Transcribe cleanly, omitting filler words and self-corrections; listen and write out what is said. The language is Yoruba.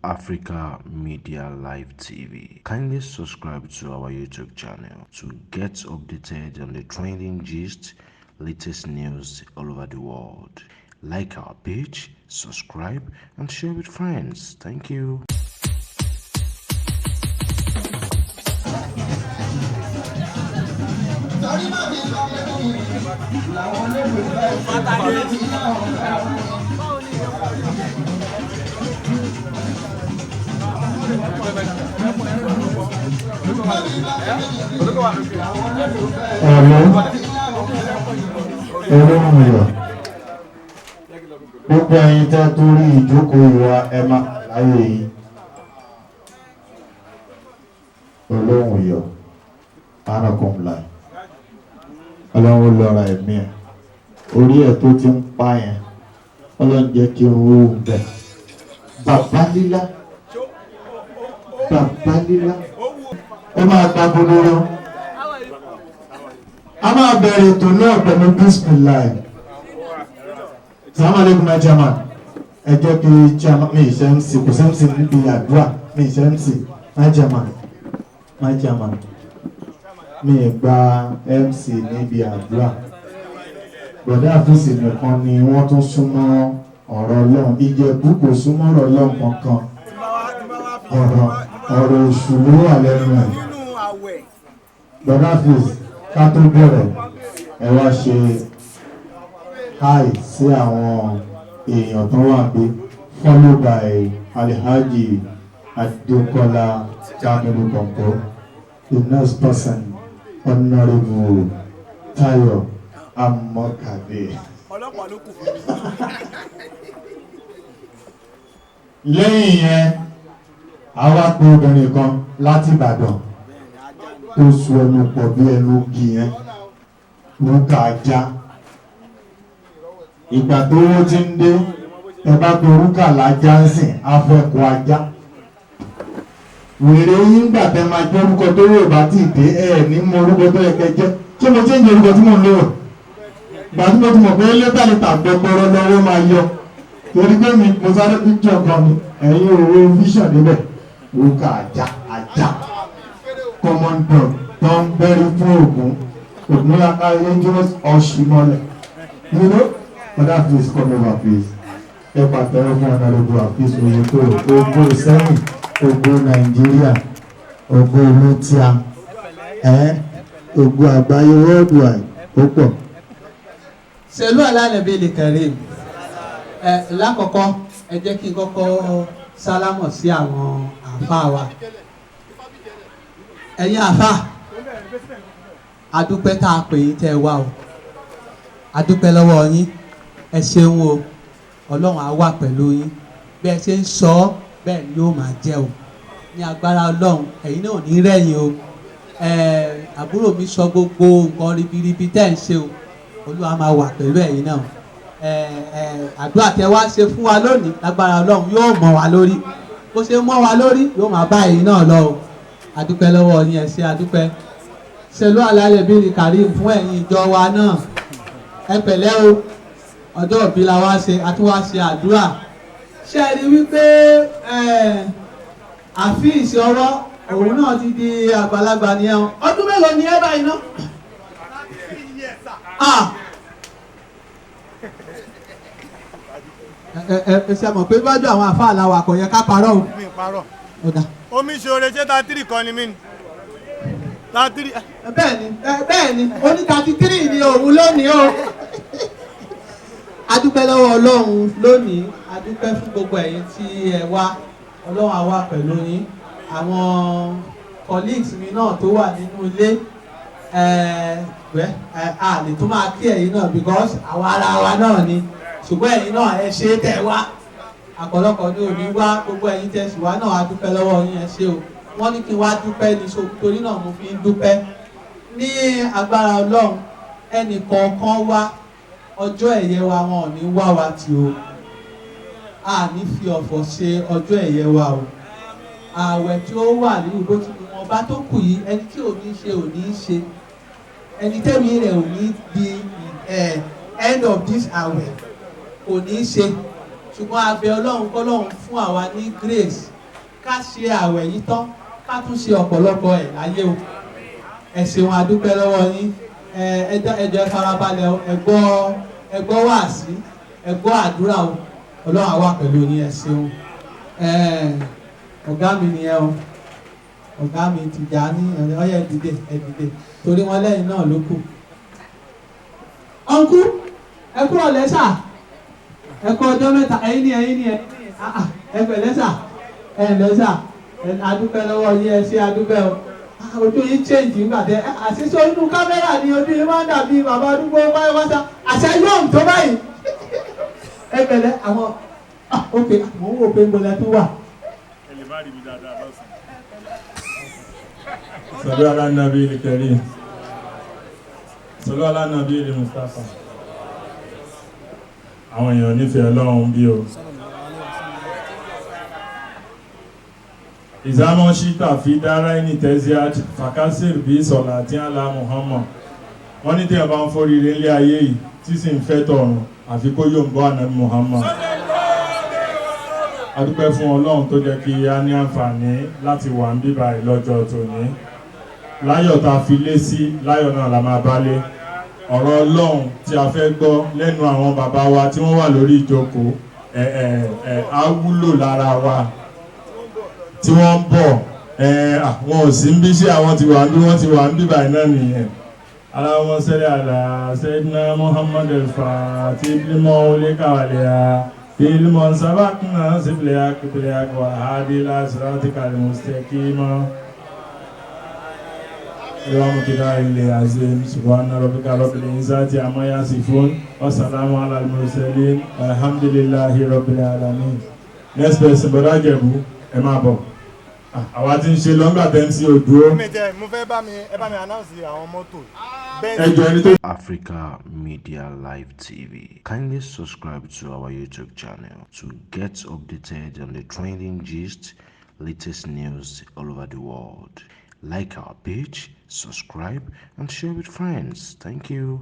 Africa Media Live TV. Kindly subscribe to our YouTube channel to get updated on the trending gist, latest news all over the world. Like our page, subscribe, and share with friends. Thank you. Gbogbo ẹ̀yin tẹ́ tó rí ìjókòó ìwà ẹ̀mà láyé yìí olóhùn yọ anakomla ọlọ́run lọ́ra ẹ̀mí ẹ̀ orí ẹ̀ tó ti ń pa yẹn ọlọ́run jẹ́ kí n rú bẹ̀ bàbá lílá ẹ máa gba gbogbo a máa bẹ̀rẹ̀ ètò náà pẹ̀lú bismillah. Assalamu alaikum my chairman. Ẹ jẹ́ kí chairman mi ìṣe MC kò sí MC níbi àdúrà mi ìṣe MC my chairman mi gba MC níbi àdúrà. Bọ̀dá Afrees nìkan ni wọ́n tún súnmọ́ ọ̀rọ̀ Ọlọ́run. Ìjẹ̀bú kò súnmọ́ ọ̀rọ̀ Ọlọ́run kankan. Ọ̀rọ̀ oṣù ló wà lẹ́nu ẹ̀. Bọ̀dá Afrees ká tó bẹ̀rẹ̀ ẹ wá ṣe hi sí àwọn èèyàn tó wà bí followed by Alhaji Adekola Kampo, the next person Honorable Tayo Amokade. Lẹ́yìn yẹn àwa pé obìnrin kan láti Ìbàdàn tó sọ ẹnu pọ̀ bí ẹnu gì yẹn lókà ajá. Ìgbà tó owó ti ń dé ẹ bá pe orúkà lájá ń sìn afẹ́kọ̀ọ́ ajá. Wèrè yín gbà tẹ máa jẹ́ orúkọ tó yóò bá ti dé ẹ̀ ní mọ orúkọ tó yẹ kẹ jẹ́. Ṣé mo ti ń jẹ orúkọ tí mò ń lò? Ìgbà tí mo ti mọ̀ pé lẹ́tàlítà gbọgbọrọ lọ́wọ́ máa yọ. Torí pé mo sáré píkítọ̀ kan ni ẹ̀yin òwe vision níbẹ̀. Orúkà ajá. Common dog tó ń bẹ́rí fún ògùn. Ògùn lápá dangerous ọ̀ṣìmọ́lẹ̀. You know? Mother please come over please. Ẹ pàtẹ́wọ́ fún Honorable Afrees Oyetoro, ògo sẹ́yìn, ògo Nàìjíríà, ògo olótíà, ògo àgbáyé worldwide, ó pọ̀. Ṣèlú alálẹ̀bí lè kẹ̀rẹ́ lákọ̀ọ́kọ́ ẹ jẹ́ kí n kọ́kọ́ sálámọ̀ sí àwọn àfáà wa. Ẹ̀yin àfáà, adúpẹ́ tá a pè yín tẹ́ ẹ wá o, adúpẹ́ lọ́wọ́ yín. Ẹ ṣeun o, Ọlọ́run á wà pẹ̀lú yín bí ẹ ṣe ń sọ ọ́ bẹ́ẹ̀ ni yóò máa jẹ́ o ní agbára Ọlọ́run. Ẹ̀yin náà ò ní rẹ̀yìn o. Àbúrò mi sọ gbogbo nǹkan ribiribi tẹ́ ń ṣe o, Olúwa máa wà pẹ̀lú ẹ̀yin náà. Àdúrà tẹ́ wá ṣe fún wa lónìí lágbára Ọlọ́run yóò mọ́ wa lórí, bó ṣe mọ́ wa lórí yóò máa bá ẹ̀yin náà lọ o. Adúpẹ́ lọ́wọ́ yín, ẹ ṣé adúpẹ́. Ṣèlú alálẹ̀bí ni Karim fún ẹ̀yin ìjọ wa náà, ẹ pẹ̀lẹ́ o. Ọjọ́ ìbí la wá ṣe, a tún wá ṣe àdúrà. Ṣé ẹ rí wípé Afrees ọwọ́ òun náà ti di àgbàlagbà ní ẹ̀hún. Ọdún mélòó ni ẹ báyìí ná? Ẹ ṣe mọ̀ pé bájú àwọn àfáà làwà kò yẹ ká parọ́ o. Mi parọ́. Omi ṣoore ṣé 33 kan ni mí ni? 33. Bẹ́ẹ̀ni, ó ní 33 ni òun lónìí o. Adúpẹ́ lọ́wọ́ Ọlọ́run lónìí, adúpẹ́ fún gbogbo ẹ̀yin tí ẹ wá. Ọlọ́run á wà pẹ̀lú yín. Àwọn colleagues mi náà tó wà nínú ilé a lè tún máa kí ẹ̀yin náà because àwa ara wa náà ni, ṣùgbọ́n ẹ̀yin náà ẹ ṣe tẹ̀ wá. Àpọ̀lọpọ̀ ní òní wá, gbogbo ẹ̀yin tẹ̀ sí wá náà adúpẹ́ lọ́wọ́ yín, ẹ ṣé o. Wọ́n ní kí n wá dúpẹ́ ní torí náà mo fi ń dúpẹ́. Ní agbára Ọlọ́run ẹnì kọ̀ọ̀kan wá ọjọ́ ẹ̀yẹ wa wọn ò ní wá wa tì o, a ní fi ọ̀fọ̀ ṣe ọjọ́ ẹ̀yẹ wa o. Ààwẹ̀ tí ó wà ní ìbò tí wọn bá tó kù yìí, ẹni tí ò ní ṣe ò ní ṣe, ẹni tẹ́mi rẹ̀ ò ní di end of this ààwẹ̀ kò ní ṣe. ṣùgbọ́n a bẹ̀ Ọlọ́run k'Ọlọ́run fún àwa ní grace ká ṣe àwẹ̀ yìí tán ká tún ṣe ọ̀pọ̀lọpọ̀ ẹ̀ láyé o. Ẹ ṣeun, a dúpẹ́ lọ́wọ́ yín. Ẹ jọ̀ọ́ ẹ farabalẹ̀ o, ẹ gbọ́ wáàsí, ẹ gbọ́ àdúrà o. Ọlọ́run á wà pẹ̀lú yín. Ẹ ṣeun. Ọ̀gá mi nìyẹn o, ọ̀gá mi ti jà ní ọyẹ dìde torí wọn lẹ́yìn náà ló kù. Ọ̀nkú ẹ kúrò lẹ́sà, ẹ kú ọjọ́ mẹ́ta, ẹ̀yin ni ẹ pẹ̀lẹ́ sà, ẹ lẹ́sà, adúpẹ́ lọ́wọ́ yín, ẹ ṣe adúpẹ́ o. Ojú yín change nígbà tẹ àṣìṣe inú kámẹ́rà ni ojú yín máa ń dàbí bàbá arúgbó pátápátá, àṣẹ yóò tó báyìí. Ẹ pẹ̀lẹ́ àwọn ok, mò ń wò pé mo lẹ tún wà. Sallu ala nabi al-karim. Sallu ala nabi al-mustafa. Àwọn èèyàn nífẹ̀ẹ́ Ọlọ́run bí o. Ìzámọ́ ṣíta fi dára ẹni tẹ́síájì fàkásìrì bí sọ̀lá tí a la Muhammad. Wọ́n ní tí a bá ń fóríire ilé ayé yìí tí sì ń fẹ́ tọ̀run àfi kó yóò ń bọ́ ànábì Muhammad. A dúpẹ́ fún Ọlọ́run tó jẹ́ kí a ní àǹfààní láti wà ń bíbá lọ́jọ́ tòní. Láyọ̀ tá a fi lé sí láyọ̀ náà la máa bá lé. Ọ̀rọ̀ Ọlọ́run tí a fẹ́ gbọ́ lẹ́nu àwọn bàbá wa tí wọ́n wà lórí ìjókòó á wúlò lára wa tí wọ́n ń bọ̀ àwọn ò sí ń bí sí àwọn tí wọ́n ti wà ń bíbá náà nìyẹn. Allahumma salli ala sayyidina Muhammad al-Fatih lima ulika waliya ilmon sabaqna sibliyak biyak wa hadi ila siratikal mustaqim. Subhana rabbika rabbil izzati amma yasifun wa salamun alal mursalin walhamdulillahi rabbil alamin. Next person, Brother Ijebu, ẹ máa bọ̀. Àwa tí ń ṣe lọ́ngbà tẹ́ ń sí òdúró. Mo fẹ́ bá mi announce àwọn mọ́tò. Africa Media Live TV. Kindly subscribe to our YouTube channel to get updated on the trending gist, latest news all over the world. Like our page, subscribe, and share with friends. Thank you.